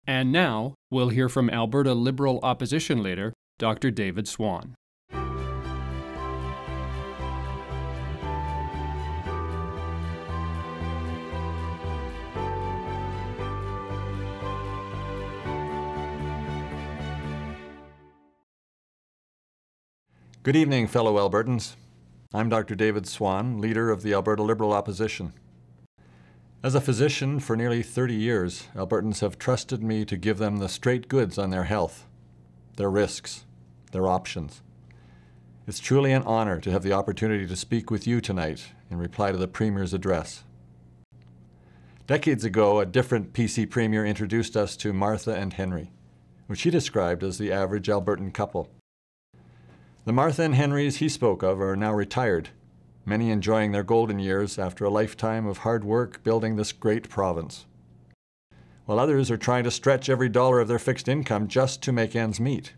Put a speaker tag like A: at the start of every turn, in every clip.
A: And now, we'll hear from Alberta Liberal Opposition Leader, Dr. David Swann.
B: Good evening, fellow Albertans. I'm Dr. David Swann, leader of the Alberta Liberal Opposition. As a physician for nearly 30 years, Albertans have trusted me to give them the straight goods on their health, their risks, their options. It's truly an honor to have the opportunity to speak with you tonight in reply to the Premier's address. Decades ago, a different PC Premier introduced us to Martha and Henry, which he described as the average Albertan couple. The Martha and Henrys he spoke of are now retired, many enjoying their golden years after a lifetime of hard work building this great province, while others are trying to stretch every dollar of their fixed income just to make ends meet.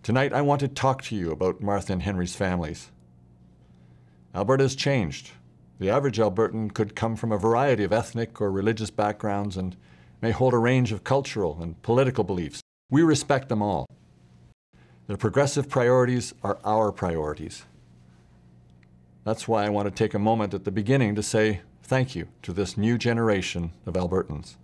B: Tonight, I want to talk to you about Martha and Henry's families. Alberta has changed. The average Albertan could come from a variety of ethnic or religious backgrounds and may hold a range of cultural and political beliefs. We respect them all. Their progressive priorities are our priorities. That's why I want to take a moment at the beginning to say thank you to this new generation of Albertans.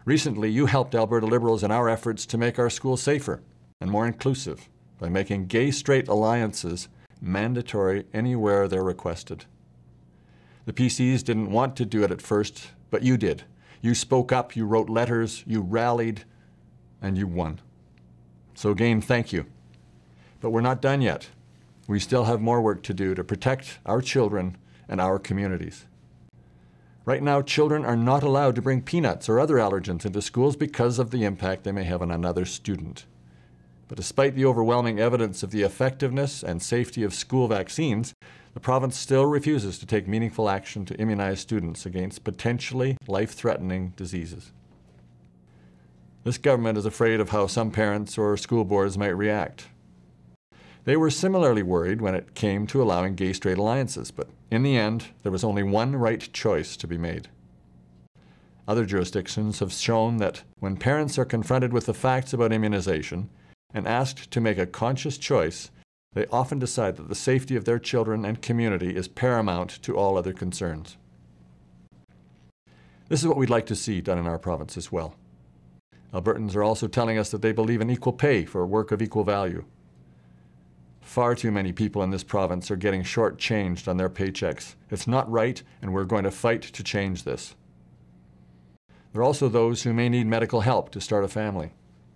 B: Recently, you helped Alberta Liberals in our efforts to make our schools safer and more inclusive by making gay-straight alliances mandatory anywhere they're requested. The PCs didn't want to do it at first, but you did. You spoke up, you wrote letters, you rallied, and you won. So again, thank you. But we're not done yet. We still have more work to do to protect our children and our communities. Right now, children are not allowed to bring peanuts or other allergens into schools because of the impact they may have on another student. But despite the overwhelming evidence of the effectiveness and safety of school vaccines, the province still refuses to take meaningful action to immunize students against potentially life-threatening diseases. This government is afraid of how some parents or school boards might react. They were similarly worried when it came to allowing gay-straight alliances, but in the end, there was only one right choice to be made. Other jurisdictions have shown that when parents are confronted with the facts about immunization and asked to make a conscious choice, they often decide that the safety of their children and community is paramount to all other concerns. This is what we'd like to see done in our province as well. Albertans are also telling us that they believe in equal pay for work of equal value. Far too many people in this province are getting short-changed on their paychecks. It's not right, and we're going to fight to change this. There are also those who may need medical help to start a family,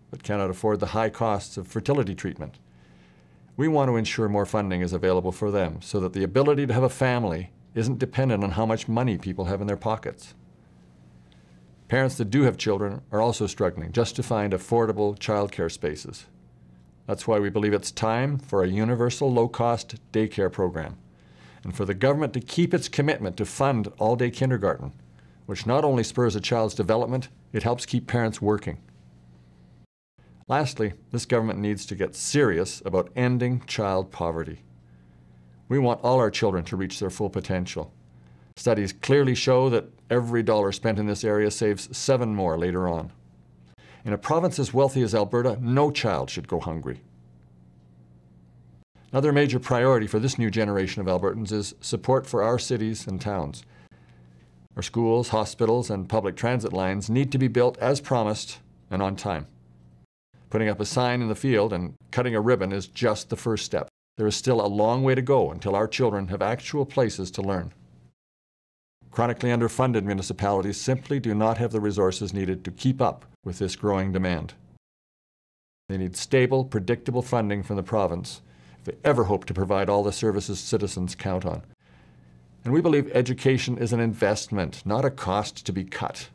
B: but cannot afford the high costs of fertility treatment. We want to ensure more funding is available for them so that the ability to have a family isn't dependent on how much money people have in their pockets. Parents that do have children are also struggling just to find affordable childcare spaces. That's why we believe it's time for a universal low-cost daycare program and for the government to keep its commitment to fund all-day kindergarten, which not only spurs a child's development, it helps keep parents working. Lastly, this government needs to get serious about ending child poverty. We want all our children to reach their full potential. Studies clearly show that every dollar spent in this area saves 7 more later on. In a province as wealthy as Alberta, no child should go hungry. Another major priority for this new generation of Albertans is support for our cities and towns. Our schools, hospitals, and public transit lines need to be built as promised and on time. Putting up a sign in the field and cutting a ribbon is just the first step. There is still a long way to go until our children have actual places to learn. Chronically underfunded municipalities simply do not have the resources needed to keep up with this growing demand. They need stable, predictable funding from the province if they ever hope to provide all the services citizens count on. And we believe education is an investment, not a cost to be cut.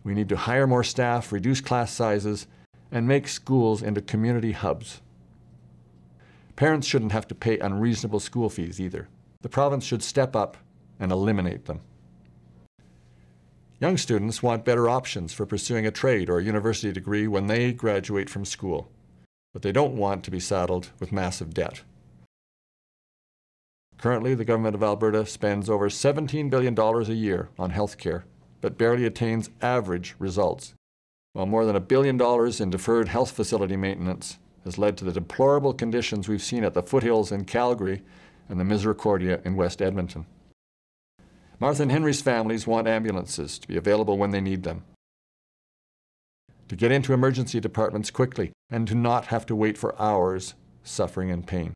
B: We need to hire more staff, reduce class sizes, and make schools into community hubs. Parents shouldn't have to pay unreasonable school fees either. The province should step up and eliminate them. Young students want better options for pursuing a trade or a university degree when they graduate from school, but they don't want to be saddled with massive debt. Currently, the Government of Alberta spends over $17 billion a year on health care, but barely attains average results while more than $1 billion in deferred health facility maintenance has led to the deplorable conditions we've seen at the foothills in Calgary and the Misericordia in West Edmonton. Martha and Henry's families want ambulances to be available when they need them, to get into emergency departments quickly, and to not have to wait for hours suffering and pain.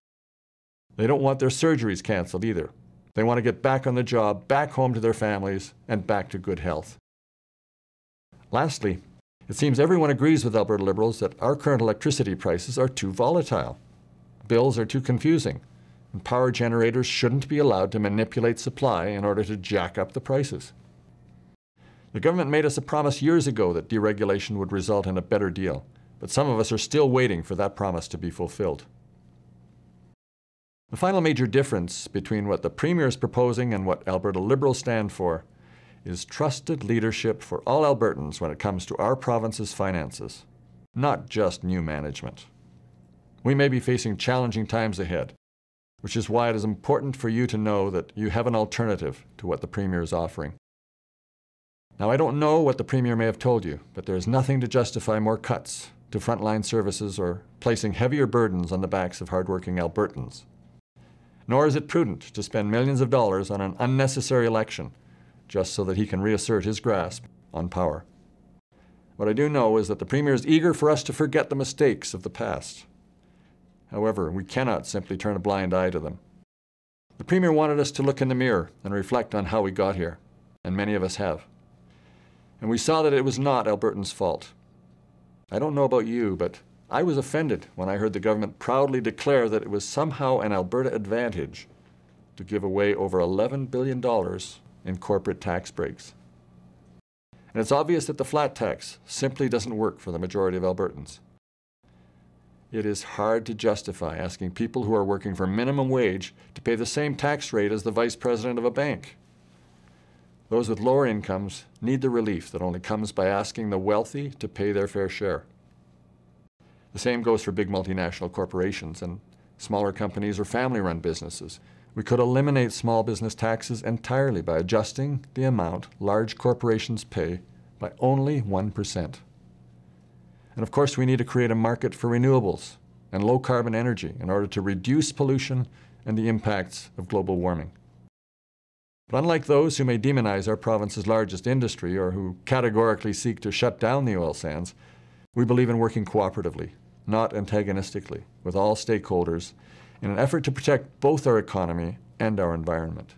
B: They don't want their surgeries canceled either. They want to get back on the job, back home to their families, and back to good health. Lastly, it seems everyone agrees with Alberta Liberals that our current electricity prices are too volatile. Bills are too confusing, and power generators shouldn't be allowed to manipulate supply in order to jack up the prices. The government made us a promise years ago that deregulation would result in a better deal, but some of us are still waiting for that promise to be fulfilled. The final major difference between what the Premier is proposing and what Alberta Liberals stand for is trusted leadership for all Albertans when it comes to our province's finances, not just new management. We may be facing challenging times ahead, which is why it is important for you to know that you have an alternative to what the Premier is offering. Now, I don't know what the Premier may have told you, but there is nothing to justify more cuts to frontline services or placing heavier burdens on the backs of hardworking Albertans. Nor is it prudent to spend millions of dollars on an unnecessary election just so that he can reassert his grasp on power. What I do know is that the Premier is eager for us to forget the mistakes of the past. However, we cannot simply turn a blind eye to them. The Premier wanted us to look in the mirror and reflect on how we got here, and many of us have. And we saw that it was not Albertans' fault. I don't know about you, but I was offended when I heard the government proudly declare that it was somehow an Alberta advantage to give away over $11 billion in corporate tax breaks. And it's obvious that the flat tax simply doesn't work for the majority of Albertans. It is hard to justify asking people who are working for minimum wage to pay the same tax rate as the vice president of a bank. Those with lower incomes need the relief that only comes by asking the wealthy to pay their fair share. The same goes for big multinational corporations and smaller companies or family-run businesses. We could eliminate small business taxes entirely by adjusting the amount large corporations pay by only 1%. And of course, we need to create a market for renewables and low-carbon energy in order to reduce pollution and the impacts of global warming. But unlike those who may demonize our province's largest industry or who categorically seek to shut down the oil sands, we believe in working cooperatively, not antagonistically, with all stakeholders in an effort to protect both our economy and our environment.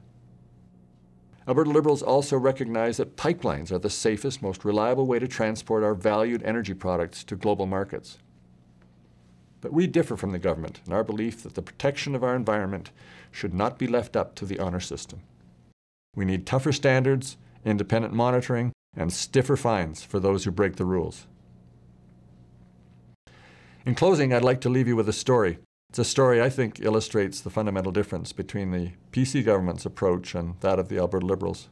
B: Alberta Liberals also recognize that pipelines are the safest, most reliable way to transport our valued energy products to global markets. But we differ from the government in our belief that the protection of our environment should not be left up to the honor system. We need tougher standards, independent monitoring, and stiffer fines for those who break the rules. In closing, I'd like to leave you with a story. It's a story I think illustrates the fundamental difference between the PC government's approach and that of the Alberta Liberals.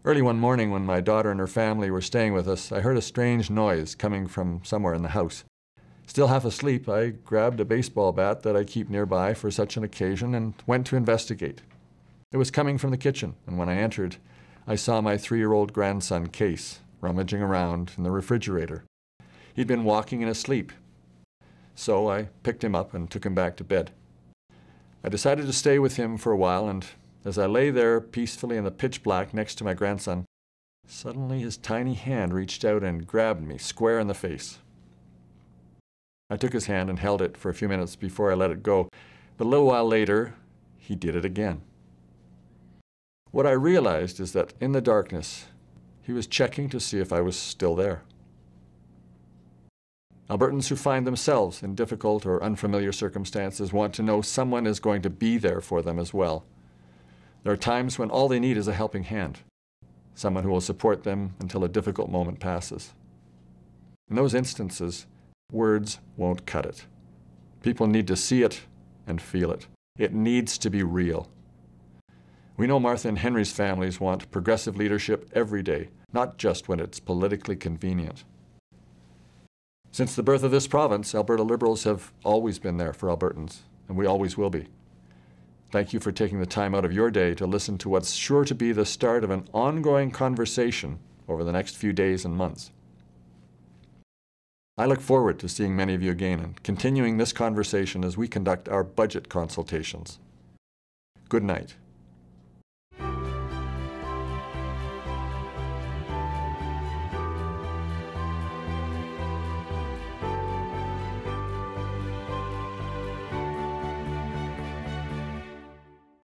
B: Early one morning when my daughter and her family were staying with us, I heard a strange noise coming from somewhere in the house. Still half asleep, I grabbed a baseball bat that I keep nearby for such an occasion and went to investigate. It was coming from the kitchen, and when I entered, I saw my 3-year-old grandson, Case, rummaging around in the refrigerator. He'd been walking in his sleep, so I picked him up and took him back to bed. I decided to stay with him for a while, and as I lay there peacefully in the pitch black next to my grandson, suddenly his tiny hand reached out and grabbed me square in the face. I took his hand and held it for a few minutes before I let it go, but a little while later, he did it again. What I realized is that in the darkness, he was checking to see if I was still there. Albertans who find themselves in difficult or unfamiliar circumstances want to know someone is going to be there for them as well. There are times when all they need is a helping hand, someone who will support them until a difficult moment passes. In those instances, words won't cut it. People need to see it and feel it. It needs to be real. We know Martha and Henry's families want progressive leadership every day, not just when it's politically convenient. Since the birth of this province, Alberta Liberals have always been there for Albertans, and we always will be. Thank you for taking the time out of your day to listen to what's sure to be the start of an ongoing conversation over the next few days and months. I look forward to seeing many of you again and continuing this conversation as we conduct our budget consultations. Good night.